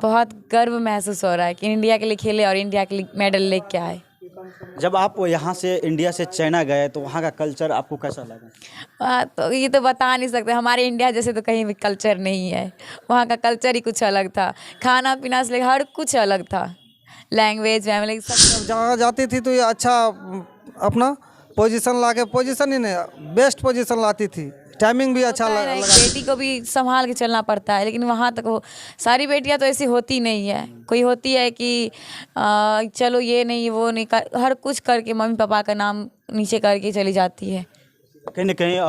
बहुत गर्व महसूस हो रहा है कि इंडिया के लिए खेले और इंडिया के लिए मेडल लेके आए। जब आप यहाँ से इंडिया से चाइना गए तो वहाँ का कल्चर आपको कैसा लगा? तो ये तो बता नहीं सकते, हमारे इंडिया जैसे तो कहीं भी कल्चर नहीं है। वहाँ का कल्चर ही कुछ अलग था, खाना पीना से लेकर हर कुछ अलग था, लैंग्वेज फैमिली सब। जब जहाँ जाती थी तो ये अच्छा अपना पोजीशन ला के, पोजीशन ही नहीं बेस्ट पोजीशन लाती थी, टाइमिंग भी अच्छा होता है ना, एक बेटी को भी संभाल के चलना पड़ता है, लेकिन वहाँ तक वो सारी बेटियाँ तो ऐसी होती नहीं है। कोई होती है कि चलो ये नहीं वो नहीं हर कुछ करके मम्मी पापा का नाम नीचे करके चली जाती है। कहीं ना कहीं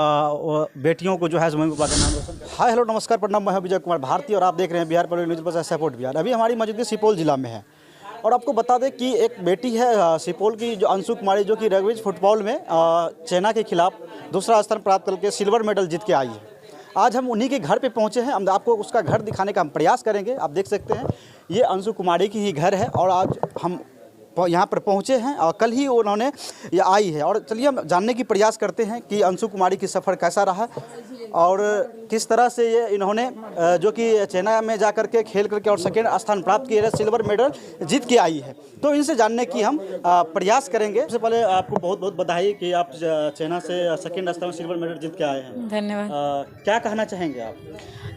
बेटियों को जो है मम्मी पापा का नाम रोशन। हाय हेलो नमस्कार प्रणाम, मैं विजय कुमार भारती और आप देख रहे हैं बिहार पर न्यूज़ पर सपोर्ट बिहार। अभी हमारी मौजूदगी सुपौल जिला में है और आपको बता दें कि एक बेटी है सुपौल की जो अंशु कुमारी, जो कि रग्बी फुटबॉल में चाइना के खिलाफ दूसरा स्थान प्राप्त करके सिल्वर मेडल जीत के आई है। आज हम उन्हीं के घर पे पहुंचे हैं, हम आपको उसका घर दिखाने का हम प्रयास करेंगे। आप देख सकते हैं ये अंशु कुमारी की ही घर है और आज हम यहाँ पर पहुँचे हैं और कल ही उन्होंने ये आई है। और चलिए हम जानने की प्रयास करते हैं कि अंशु कुमारी की सफ़र कैसा रहा और किस तरह से ये इन्होंने जो कि चाइना में जा कर के खेल करके और सेकेंड स्थान प्राप्त किए रहे, सिल्वर मेडल जीत के आई है। तो इनसे जानने की हम प्रयास करेंगे। सबसे पहले आपको बहुत बहुत बधाई कि आप चाइना से सेकेंड स्थान सिल्वर मेडल जीत के आए हैं। धन्यवाद। क्या कहना चाहेंगे आप?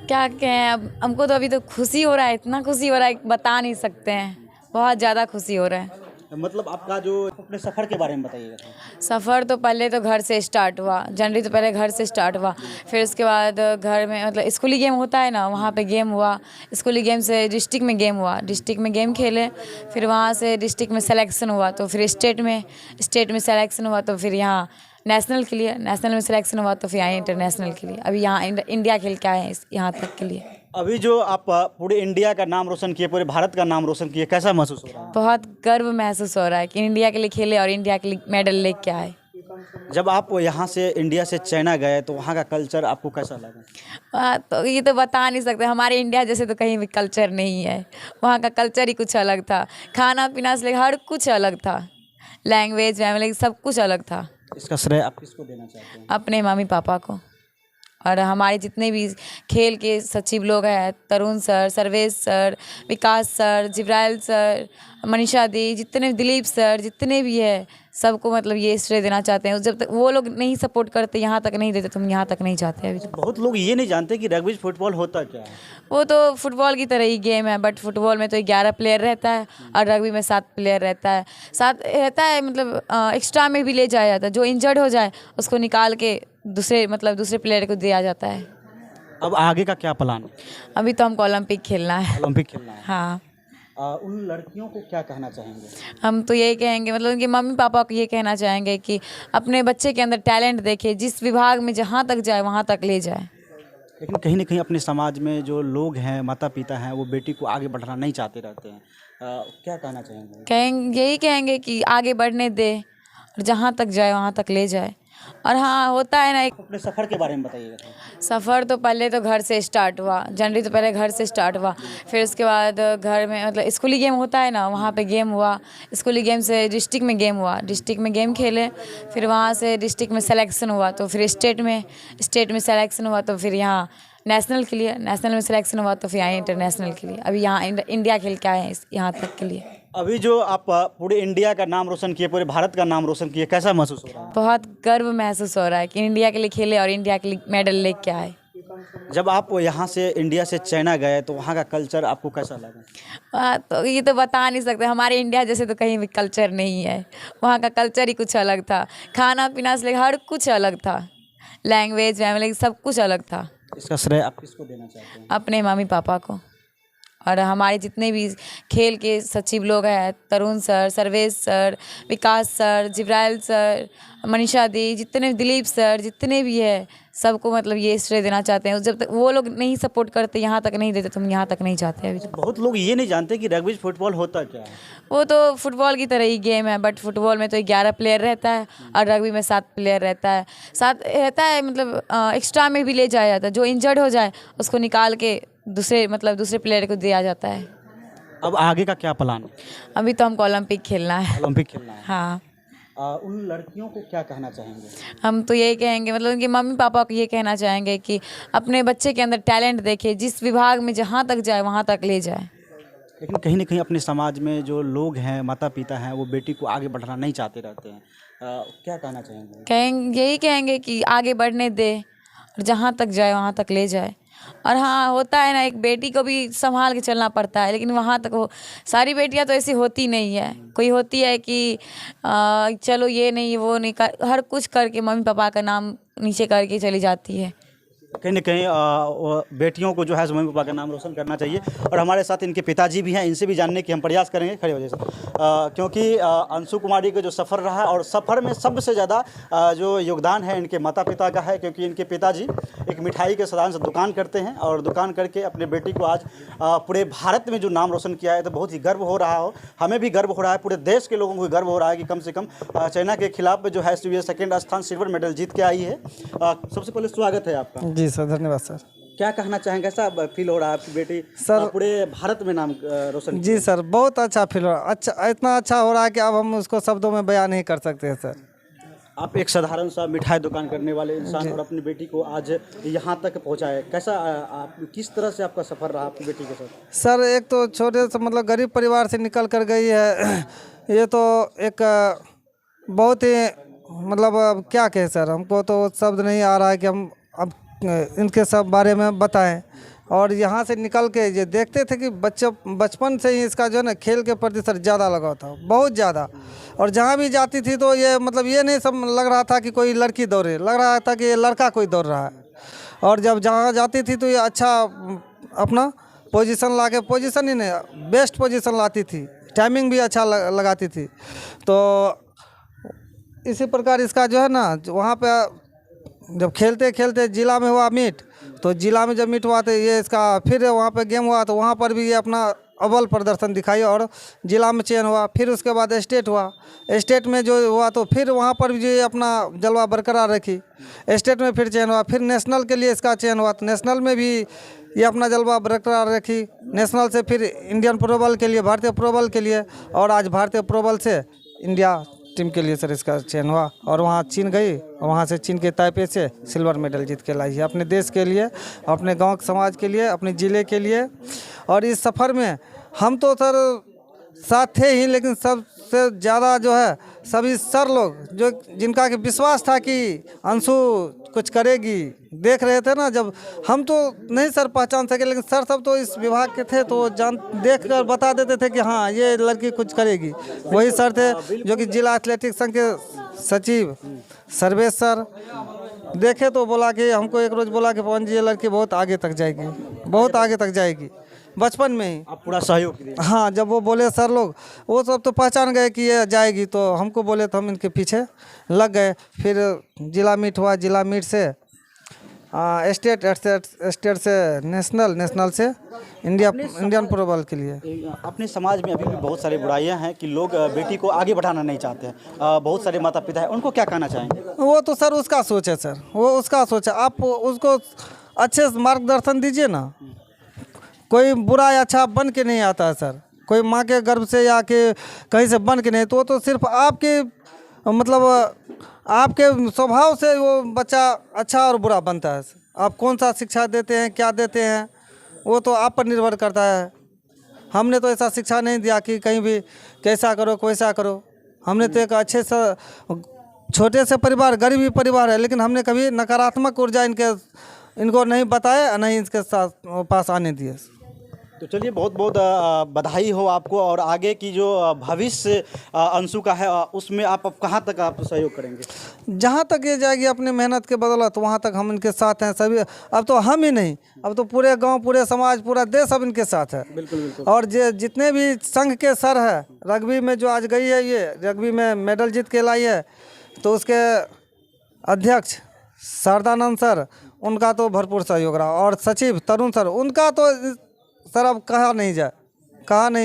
क्या कहें, अब हमको तो अभी तो खुशी हो रहा है, इतना खुशी हो रहा है बता नहीं सकते हैं, बहुत ज़्यादा खुशी हो रहा है। मतलब आपका जो अपने सफ़र के बारे में बताइएगा। सफ़र तो पहले तो घर से स्टार्ट हुआ, जनवरी तो पहले घर से स्टार्ट हुआ, फिर उसके बाद घर में मतलब स्कूली गेम होता है ना, वहाँ पे गेम हुआ। स्कूली गेम से डिस्ट्रिक्ट में गेम हुआ, डिस्ट्रिक्ट में गेम खेले, फिर वहाँ से डिस्ट्रिक्ट में सिलेक्शन हुआ, तो फिर स्टेट में सिलेक्शन हुआ, तो फिर यहाँ नेशनल के लिए, नेशनल में सिलेक्शन हुआ, तो फिर आए इंटरनेशनल के लिए। अभी यहाँ इंडिया खेल के आए हैं यहाँ तक के लिए। अभी जो आप पूरे इंडिया का नाम रोशन किए, पूरे भारत का नाम रोशन किए, कैसा महसूस हो रहा है? बहुत गर्व महसूस हो रहा है कि इंडिया के लिए खेले और इंडिया के लिए मेडल लेके आए। जब आप यहाँ से इंडिया से चाइना गए तो वहाँ का कल्चर आपको कैसा लगा? तो ये तो बता नहीं सकते, हमारे इंडिया जैसे तो कहीं भी कल्चर नहीं है। वहाँ का कल्चर ही कुछ अलग था, खाना पीना से लेकर हर कुछ अलग था, लैंग्वेज फैमिली सब कुछ अलग था। इसका श्रेय आप किसको देना चाहते हैं? अपने मम्मी पापा को। और हमारे जितने भी खेल के सचिव लोग हैं, तरुण सर, सर्वेश सर, विकास सर, जिब्राइल सर, मनीषा दी, जितने दिलीप सर, जितने भी है सबको मतलब ये श्रेय देना चाहते हैं। जब तक वो लोग नहीं सपोर्ट करते, यहाँ तक नहीं देते, तुम यहाँ तक नहीं जाते। अभी बहुत लोग ये नहीं जानते कि रग्बी फुटबॉल होता क्या है। वो तो फुटबॉल की तरह ही गेम है, बट फुटबॉल में तो 11 प्लेयर रहता है और रग्बी में 7 प्लेयर रहता है। 7 रहता है, मतलब एक्स्ट्रा में भी ले जाया जाता है। जो इंजर्ड हो जाए उसको निकाल के दूसरे प्लेयर को दिया जाता है। अब आगे का क्या प्लान? अभी तो हमको ओलंपिक खेलना है। ओलंपिक खेलना है। हाँ। उन लड़कियों को क्या कहना चाहेंगे? हम तो यही कहेंगे, मतलब उनके मम्मी पापा को ये कहना चाहेंगे कि अपने बच्चे के अंदर टैलेंट देखे, जिस विभाग में जहाँ तक जाए वहाँ तक ले जाए। लेकिन कहीं ना कहीं अपने समाज में जो लोग हैं, माता पिता हैं, वो बेटी को आगे बढ़ाना नहीं चाहते रहते हैं। क्या कहना चाहेंगे? यही कहेंगे कि आगे बढ़ने दे और जहाँ तक जाए वहाँ तक ले जाए। और हाँ, होता है ना, एक अपने सफ़र के बारे में बताइएगा। सफ़र तो पहले तो घर से स्टार्ट हुआ, जनवरी तो पहले घर से स्टार्ट हुआ, फिर उसके बाद घर में मतलब स्कूली गेम होता है ना, वहाँ पे गेम हुआ। स्कूली गेम से डिस्ट्रिक्ट में गेम हुआ, डिस्ट्रिक्ट में गेम खेले, फिर वहाँ से डिस्ट्रिक्ट में सिलेक्शन हुआ, तो फिर स्टेट में सिलेक्शन हुआ, तो फिर यहाँ नेशनल के लिए, नेशनल में सिलेक्शन हुआ, तो फिर आए इंटरनेशनल के लिए। अभी यहाँ इंडिया खेल के आए हैं यहाँ तक के लिए। अभी जो आप पूरे इंडिया का नाम रोशन किए, पूरे भारत का नाम रोशन किए, कैसा महसूस हो रहा है? बहुत गर्व महसूस हो रहा है कि इंडिया के लिए खेले और इंडिया के लिए मेडल लेके आए। जब आप यहाँ से इंडिया से चाइना गए तो वहाँ का कल्चर आपको कैसा लगा? तो ये तो बता नहीं सकते, हमारे इंडिया जैसे तो कहीं भी कल्चर नहीं है। वहाँ का कल्चर ही कुछ अलग था, खाना पीना से लेकर हर कुछ अलग था, लैंग्वेज फैमिली सब कुछ अलग था। इसका श्रेय आप किसको देना चाहते हैं? अपने मम्मी पापा को। और हमारे जितने भी खेल के सचिव लोग हैं, तरुण सर, सर्वेश सर, विकास सर, जिब्राइल सर, मनीषा दी, जितने दिलीप सर, जितने भी है सबको मतलब ये श्रेय देना चाहते हैं। जब तक वो लोग नहीं सपोर्ट करते, यहाँ तक नहीं देते, तुम यहाँ तक नहीं जाते। अभी बहुत लोग ये नहीं जानते कि रग्बी फुटबॉल होता क्या है। वो तो फुटबॉल की तरह ही गेम है, बट फुटबॉल में तो 11 प्लेयर रहता है और रग्बी में 7 प्लेयर रहता है। 7 रहता है, मतलब एक्स्ट्रा में भी ले जाया जाता है। जो इंजर्ड हो जाए उसको निकाल के दूसरे प्लेयर को दिया जाता है। अब आगे का क्या प्लान? अभी तो हमको ओलंपिक खेलना है। ओलंपिक खेलना है। हाँ। उन लड़कियों को क्या कहना चाहेंगे? हम तो यही कहेंगे, मतलब उनके मम्मी पापा को ये कहना चाहेंगे कि अपने बच्चे के अंदर टैलेंट देखे, जिस विभाग में जहाँ तक जाए वहाँ तक ले जाए। लेकिन कहीं ना कहीं अपने समाज में जो लोग हैं, माता पिता हैं, वो बेटी को आगे बढ़ाना नहीं चाहते रहते हैं। क्या कहना चाहेंगे? यही कहेंगे कि आगे बढ़ने दे और जहाँ तक जाए वहाँ तक ले जाए। और हाँ, होता है ना, एक बेटी को भी संभाल के चलना पड़ता है, लेकिन वहाँ तक वो सारी बेटियाँ तो ऐसी होती नहीं है। कोई होती है कि चलो ये नहीं वो नहीं हर कुछ करके मम्मी पापा का नाम नीचे करके चली जाती है। कहीं ना कहीं बेटियों को जो है मम्मी पापा का नाम रोशन करना चाहिए। और हमारे साथ इनके पिताजी भी हैं, इनसे भी जानने की हम प्रयास करेंगे। खड़े हो जाइए सर। क्योंकि अंशु कुमारी का जो सफ़र रहा और सफ़र में सबसे ज़्यादा जो योगदान है इनके माता पिता का है, क्योंकि इनके पिताजी एक मिठाई के सामान से दुकान करते हैं और दुकान करके अपने बेटी को आज पूरे भारत में जो नाम रोशन किया है, तो बहुत ही गर्व हो रहा हो। हमें भी गर्व हो रहा है, पूरे देश के लोगों को भी गर्व हो रहा है कि कम से कम चाइना के खिलाफ जो है सेकेंड स्थान सिल्वर मेडल जीत के आई है। सबसे पहले स्वागत है आपका। जी सर, धन्यवाद सर। क्या कहना चाहेंगे, कैसा फील हो रहा है आपकी बेटी सर पूरे भारत में नाम रोशन? जी सर, बहुत अच्छा फील हो रहा है। अच्छा, इतना अच्छा हो रहा है कि अब हम उसको शब्दों में बयान नहीं कर सकते हैं सर। आप एक साधारण सा मिठाई दुकान करने वाले इंसान और अपनी बेटी को आज यहाँ तक पहुँचाए, कैसा आप किस तरह से आपका सफ़र रहा आपकी बेटी के साथ? सर एक तो छोटे से मतलब गरीब परिवार से निकल कर गई है, ये तो एक बहुत ही मतलब अब क्या कहें सर, हमको तो शब्द नहीं आ रहा है कि हम अब इनके सब बारे में बताएं। और यहाँ से निकल के ये देखते थे कि बचपन से ही इसका जो है ना खेल के प्रति सर ज़्यादा लगाव था, बहुत ज़्यादा। और जहाँ भी जाती थी तो ये मतलब ये नहीं सब लग रहा था कि कोई लड़की दौड़े, लग रहा था कि ये लड़का कोई दौड़ रहा है। और जब जहाँ जाती थी तो ये अच्छा अपना पोजीशन ला के, पोजीशन ही नहीं बेस्ट पोजीशन लाती थी, टाइमिंग भी अच्छा लगाती थी। तो इसी प्रकार इसका जो है ना वहाँ पे जब खेलते खेलते जिला में हुआ मीट, तो जिला में जब मीट हुआ तो ये इसका फिर वहाँ पे गेम हुआ, तो वहाँ पर भी ये अपना अव्वल प्रदर्शन दिखाई और जिला में चयन हुआ। फिर उसके बाद स्टेट हुआ, स्टेट में जो हुआ तो फिर वहाँ पर भी ये अपना जलवा बरकरार रखी। स्टेट में फिर चयन हुआ, फिर नेशनल के लिए इसका चयन हुआ, तो नेशनल में भी ये अपना जलवा बरकरार रखी। नेशनल से फिर इंडियन प्रो बॉल के लिए, भारतीय प्रो बॉल के लिए, और आज भारतीय प्रो बॉल से इंडिया टीम के लिए सर इसका चयन हुआ। और वहाँ चीन गई, वहाँ से चीन के ताइपे से सिल्वर मेडल जीत के लाई है अपने देश के लिए, अपने गांव समाज के लिए, अपने ज़िले के लिए। और इस सफ़र में हम तो सर साथ थे ही, लेकिन सबसे ज़्यादा जो है सभी सर लोग जो जिनका कि विश्वास था कि अंशु कुछ करेगी, देख रहे थे ना। जब हम तो नहीं सर पहचान सके, लेकिन सर सब तो इस विभाग के थे, तो देख कर बता देते थे कि हाँ ये लड़की कुछ करेगी। वही सर थे जो कि जिला एथलेटिक्स संघ के सचिव सर्वेश सर देखे तो बोला कि हमको एक रोज़ बोला कि पवन जी ये लड़की बहुत आगे तक जाएगी, बहुत आगे तक जाएगी, बचपन में ही। आप पूरा सहयोग दिए? हाँ, जब वो बोले सर लोग, वो सब तो पहचान गए कि ये जाएगी, तो हमको बोले तो हम इनके पीछे लग गए। फिर जिला मीट हुआ, जिला मीट से स्टेट से नेशनल, नेशनल से इंडियन प्रो बॉल के लिए। अपने समाज में अभी भी बहुत सारी बुराइयां हैं कि लोग बेटी को आगे बढ़ाना नहीं चाहते हैं। बहुत सारे माता पिता हैं, उनको क्या कहना चाहेंगे? वो तो सर उसका सोच है सर, वो उसका सोच है। आप उसको अच्छे से मार्गदर्शन दीजिए ना। कोई बुरा या अच्छा बन के नहीं आता है सर, कोई माँ के गर्भ से या के कहीं से बन के नहीं, तो वो तो सिर्फ आपके मतलब आपके स्वभाव से वो बच्चा अच्छा और बुरा बनता है। आप कौन सा शिक्षा देते हैं, क्या देते हैं, वो तो आप पर निर्भर करता है। हमने तो ऐसा शिक्षा नहीं दिया कि कहीं भी कैसा करो कैसा करो। हमने तो एक अच्छे से छोटे से परिवार, गरीबी परिवार है, लेकिन हमने कभी नकारात्मक ऊर्जा इनको नहीं बताया, नहीं इसके साथ पास आने दिए। तो चलिए, बहुत बहुत बधाई हो आपको। और आगे की जो भविष्य अंशु का है, उसमें आप अब कहाँ तक आप सहयोग करेंगे? जहाँ तक ये जाएगी अपने मेहनत के बदौलत, वहाँ तक हम इनके साथ हैं सभी। अब तो हम ही नहीं, अब तो पूरे गांव, पूरे समाज, पूरा देश अब इनके साथ है। बिल्कुल बिल्कुल। और जितने भी संघ के सर है, रग्बी में जो आज गई है, ये रग्बी में मेडल जीत के लाई है, तो उसके अध्यक्ष शारदानंद सर, उनका तो भरपूर सहयोग रहा। और सचिव तरुण सर, उनका तो सर अब कहा नहीं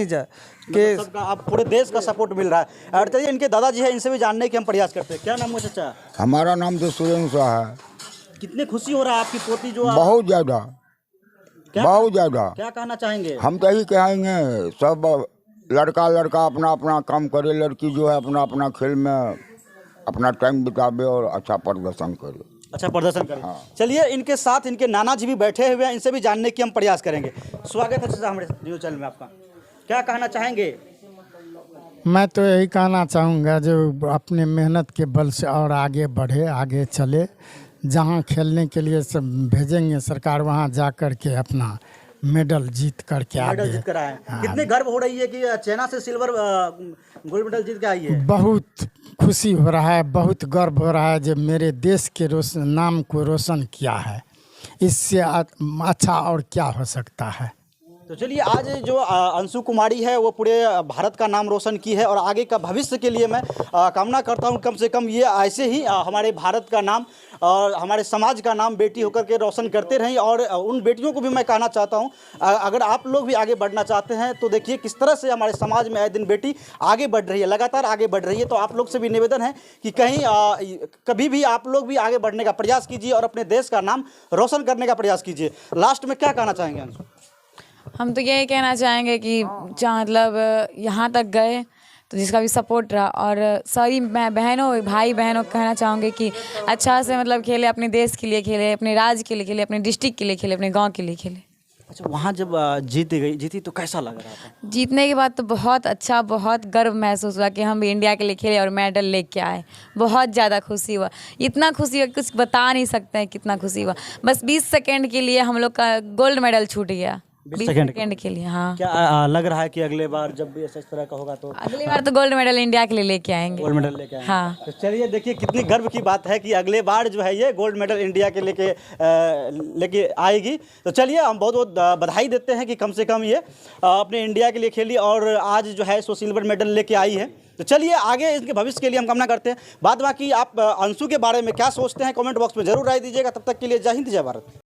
जाए कि सबका आप पूरे देश का सपोर्ट मिल रहा है। और चलिए, इनके दादाजी है, इनसे भी जानने की हम प्रयास करते हैं। क्या नाम है चाचा? हमारा नाम तो सुरेंद्र शाह है। कितने खुशी हो रहा है आपकी पोती जो बहुत ज़्यादा, बहुत ज़्यादा। क्या कहना चाहेंगे? हम तो यही कहेंगे सब लड़का अपना अपना काम करे, लड़की जो है अपना अपना खेल में अपना टाइम बितावे और अच्छा प्रदर्शन करे। अच्छा प्रदर्शन करें। चलिए, इनके साथ इनके नाना जी भी बैठे हुए हैं, इनसे भी जानने की हम प्रयास करेंगे। स्वागत है चाचा हमारे न्यूज़ चैनल में आपका। क्या कहना चाहेंगे? मैं तो यही कहना चाहूँगा जो अपने मेहनत के बल से और आगे बढ़े, आगे चले। जहाँ खेलने के लिए सब भेजेंगे सरकार, वहाँ जा कर के अपना मेडल जीत करके मेडल आगे। जीत कर आए हैं। कितनी गर्व हो रही है कि चाइना से सिल्वर गोल्ड मेडल जीत के आई है? बहुत खुशी हो रहा है, बहुत गर्व हो रहा है जो मेरे देश के नाम को रोशन किया है। इससे अच्छा और क्या हो सकता है। तो चलिए, आज जो अंशु कुमारी है वो पूरे भारत का नाम रोशन की है और आगे का भविष्य के लिए मैं कामना करता हूँ कम से कम ये ऐसे ही हमारे भारत का नाम और हमारे समाज का नाम बेटी होकर के रोशन करते रहें। और उन बेटियों को भी मैं कहना चाहता हूँ, अगर आप लोग भी आगे बढ़ना चाहते हैं तो देखिए किस तरह से हमारे समाज में आए दिन बेटी आगे बढ़ रही है, लगातार आगे बढ़ रही है। तो आप लोग से भी निवेदन है कि कहीं कभी भी आप लोग भी आगे बढ़ने का प्रयास कीजिए और अपने देश का नाम रोशन करने का प्रयास कीजिए। लास्ट में क्या कहना चाहेंगे अंशु? हम तो यही कहना चाहेंगे कि जहाँ मतलब यहाँ तक गए तो जिसका भी सपोर्ट रहा, और सारी बहनों भाई बहनों को कहना चाहूँगी कि अच्छा से मतलब खेले, अपने देश के लिए खेले, अपने राज्य के लिए खेले, अपने डिस्ट्रिक्ट के लिए खेले, अपने गांव के लिए खेले। अच्छा, वहाँ जब जीती तो कैसा लग रहा था? जीतने के बाद तो बहुत अच्छा, बहुत गर्व महसूस हुआ कि हम भी इंडिया के लिए खेले और मेडल लेके आए। बहुत ज़्यादा खुशी हुआ, इतना खुशी हुआ कुछ बता नहीं सकते हैं कितना खुशी हुआ। बस 20 सेकेंड के लिए हम लोग का गोल्ड मेडल छूट गया, 20 सेकेंड के लिए। हाँ, क्या लग रहा है कि अगले बार जब भी इस तरह का होगा तो अगली बार तो गोल्ड मेडल इंडिया के लिए लेके आएंगे। गोल्ड मेडल लेके आएंगे? हाँ। तो चलिए, देखिए कितनी गर्व की बात है कि अगले बार जो है ये गोल्ड मेडल इंडिया के लेके आएगी। तो चलिए, हम बहुत बहुत बधाई देते हैं कि कम से कम ये अपने इंडिया के लिए खेली और आज जो है सो सिल्वर मेडल लेके आई है। तो चलिए, आगे इसके भविष्य के लिए हम कामना करते हैं। बाद बाकी आप अंशु के बारे में क्या सोचते हैं कमेंट बॉक्स में जरूर राय दीजिएगा। तब तक के लिए जय हिंद, जय भारत।